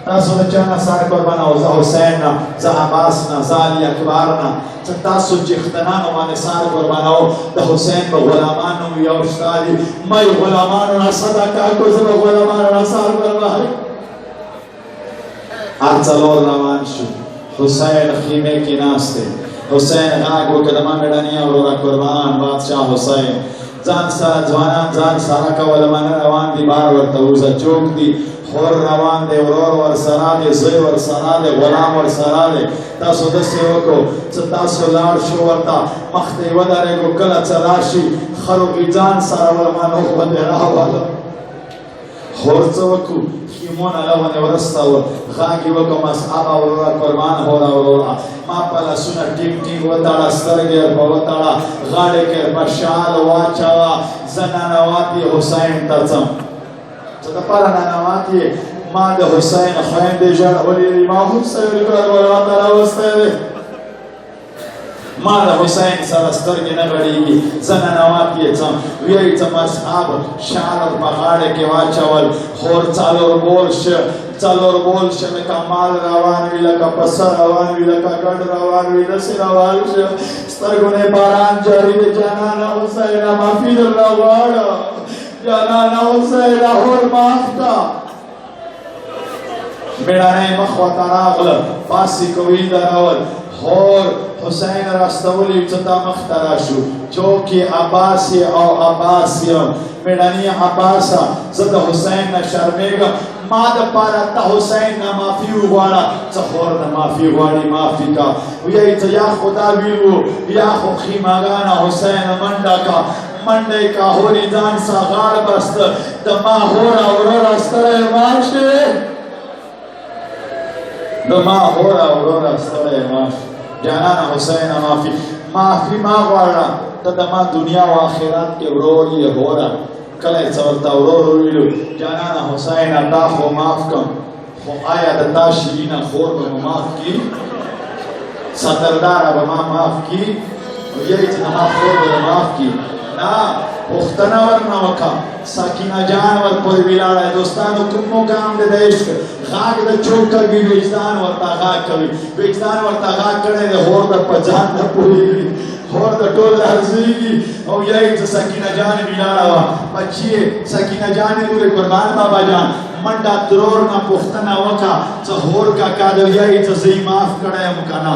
تاسو د چا نه سر قربانه او زه حسین نه زه عباس نه زه علي اکبر نه چې تاسو چښتنانو باندې سر قربانوو د حسین په غلامانو یو شته دي ما یې غلامانو نه صدقه کړو زه به غلامانو نه سر قربانوم هر څلور روان شو حسین خیمه کې ناست دی حسین غږ وکړ د ما مېړني وروره قربان بادشاه حسین ځان سره ځوانان ځان سره کول منه روان دي بار ورته وزه چوک دي خور روان دی ورور ورسره دی زوی ورسره دی غلام ورسره دی تاسو داسې وکړو چې تاسو لاړ شو ورته مخ ته یې ودرېږو کله چې راشي خرو کې ځان سره ولمانو باندې راوالو خور څه وکړو خیمونه له ونې ورستاوه غږ یې وکړو مصعبه وروره قربان هوره وروره ما په لاسونه ټینګ ټینګ وتړه سترګې یې په وتړه غاړې کې یې په شال واچوه زه ننوات یې حسین ته ځم چې دپاره ننوات یې ما د حسین خویندې ژړولې دي ما حسین کربلا ته راوستی دی ما د حسین سره سترګې نه غړېږي زه ننوات یې ځم ویې ځه مصعب شال ور په غاړې کې واچول خور څلور بول شه څلور بول شه لکه مال روان وي لکه پسه روان وي لکه ګډ روان وي داسې روان شه سترګو نه باران جاري دی جانانه حسینه معافي درله غواړه جانانه حسینه هور معاف کا مېړنی مخ ورته راغله پاسې کوي درول خور حسین راستولی چې تا مخ ته راشو چوکې عباس او عباس یم مېړني عباسه زه د حسین نه شرمېږم ما دپاره ته حسین نه معافي وغواړه څه خور نه معافي غواړي معافي کا ویایي څه یا خو دا ویل وو یا خو خیماګانه حسین منډه کا منډه یې کا هورې ځان سه غاړه بسته د ما هوره وروره ستړی ماشه د ما هوره وروره ستړی ماشه جانانه حسین معافي ما غواړه ته د ما دنیا و آخرت کې ورور یې هوره کله یې څه ورته ورور وویلو جانانه حسینه تا خو معاف کړم خو آیا د تا شیرینه خور به مو معاف کړي صدرداره به ما معاف کړي ویایي چې د ما خور به د معاف کړي نه پوښتنه ورنه وکړه سکینه جان ورپورې ولاړی دوستانو کوم مقام دی د عشق غږ د چوک کوي وجدان ورته غږ کوي وجدان ورته غږ کړی دی هور د په ځان نه پوهېږي هور د ټول لرزېږي او یایي چې سکینه جان ولاړه وه بچیې سکینه جانې لورې قربان بابا جان منډه ترور نه پوښتنه وکړه چې هور کاکا د یایي چې زه یې معاف کړی یم که نه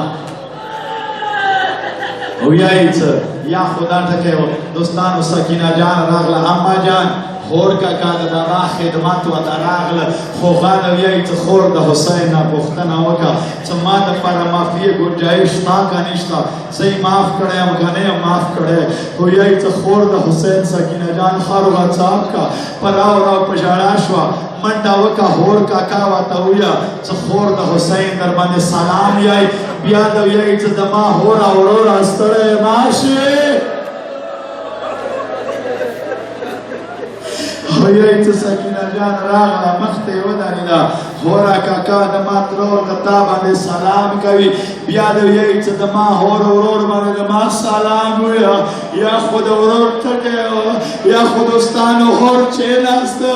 او یایي څه یا خدا ټکی و دوستانو سکینه جان راغله اما جان خور کاکا د دغه خدمت ورته راغله خو غاړه ویایي چې خور د حسین نه پوښتنه وکړه چې ما دپاره معافي ګنجایش شته که نشته زه یې معاف کړی یم که نه یم معاف کړی خو ویایي چې خور د حسین سکینه جان خر ورڅاپ کړه په راو راو په ژړا شوه منډه وکړه هور کاکا ورته وویله چې خور د حسین در باندې سلام یای بیا د ویایي چې د ما هوره وروره ستړی ماشې ویایي چې سکینه جان راغله مخ ته یې ودرېده هوره کاکا د ما ترور د تا باندې سلام کوي بیا د ویایي چې د ما هور ورور باندې د ما سلام ویه یا خو د ورور ټکی یا خو دوستانو هور کېناسته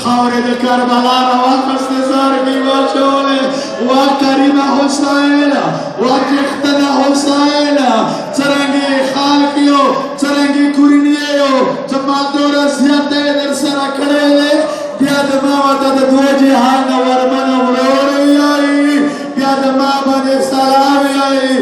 خاورې د کربلا راواخیستې زرګې واچولې وا کریمه حسینه وا چښتنه حسینه څرنګې خلق یو څرنګې کورنۍ یو چې ما دومره زیاتی در سره کړی دی بیا د ما ورته د دوه جهانه ورمنه ورور ویایي بیا د ما باندې سلام ویایي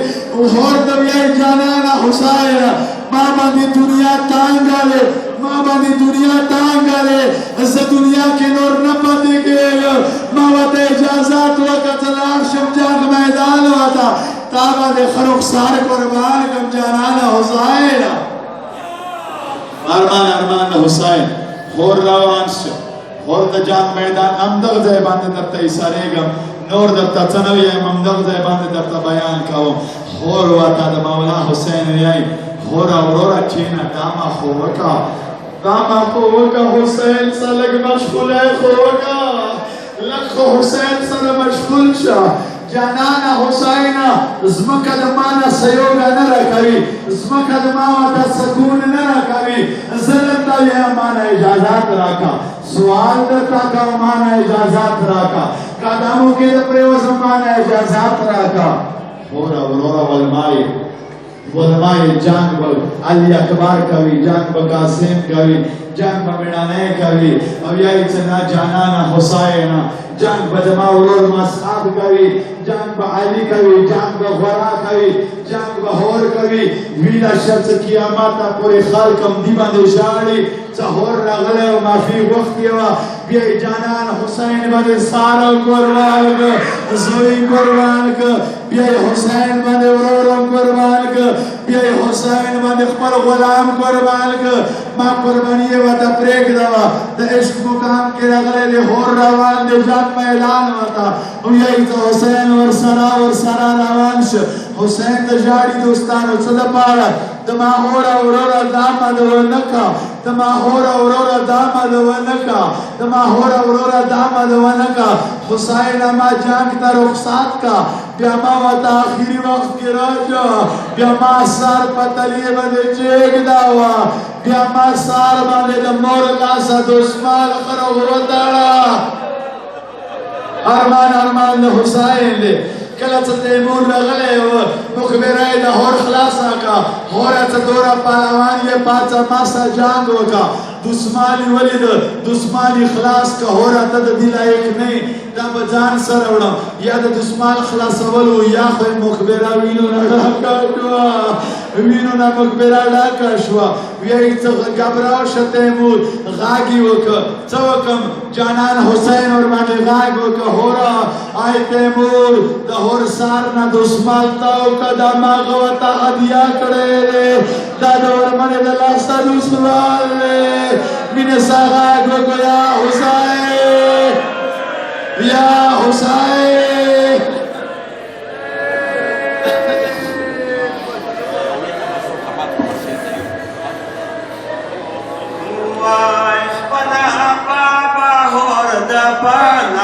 هور د ویایي جانانه حسینه ما باندې دنیا تانګه دی ما باندې دنیا تانګه دی زه دنیا کې نور نه پاتې کېږم ما ورته اجازات وکړه چې لاړ شم جنګ میدان ورته تا باندې خر رخسار قربان کړم جانانه حسینه ارمان ارمان د حسین خور روان شه خور د جنګ میدان همدغه ځای باندې درته ایسارېږم نور درته څه نه ویم همدغه ځای باندې درته بیان کوم خور ورته د مولا حسین ویایي خوره وروره کښېنه دا ما خو وکړه دا ما خو وکړه حسین سره لږ مشغولی خو وکړه لږ خو حسین سره مشغول شه جانانه حسینه ځمکه د ما نه سیوګه نه راکوي ځمکه د ما ورته سکون نه راکوي زه درته وایم ما نه اجازات راکړه سوال درته کوم ما نه اجازات راکړه قدمو کې د پرېو زمانه اجازات راکا هورا ورورا ولمای جنگ با علی اکبر کوي جنگ با قاسم کوي جنگ با میړانه کوي او یای څنګه جانانا حسین جنگ با جما ورور مصحاب کوي جنگ با علی کوي جنگ با غورا کوي جنگ با هور کوي ویلا شخص قیامت پورې خلقم دی باندې شاړي ظهور راغله او مافي وخت یو بیا جانان حسین باندې سارو قربان ک زوی قربان ک بیا حسین باندې ورور قربان ک بیا حسین باندې خپل غلام قربان ک ما قرباني وته پرېګ دا د عشق مقام کې راغله له هور روان دي ځات په اعلان وتا او یې ته حسین ور سره روان شه حسین د جاړي دوستانو څه د پاره د ما هور اورور دامد ونکا د ما هور اورور دامد ونکا د ما هور اورور دامد ونکا حسین ما جنگ ته رخصت کا بیا ما وتا اخیری وخت کې راځه بیا ما سر پتلی باندې چېګ داوا بیا ما سر باندې د مور لاسه دشمال خرو وتاړه ارمان د حسین دې کله چې تیمور راغلی و مخبره یې د هور خلاصه کړه هوره څه دوره پهلوان یې پاڅه ماسه جنګ وکړه دشمن یې ولید دشمن یې خلاص کړه هوره ته د دې لایق نه یې دا به ځان سره وړم یا د دشمن خلاصولو یا خو یې مخبره وینو نه ډکه شوه وینو نه مخبره ډکه شوه بیا یې څه ګبراو شه تیمور غږ یې وکړه څه وکړم جانان حسین ورباندې غږ وکړه هوره آی تیمور د هور سار نه دشمن تاو کدا ما غوتا هدیه کړې دا د ورمنه د لاسه دشمن مینه ساغه وکړه یا حسین یا حسین وای خپل بابا هور د پانا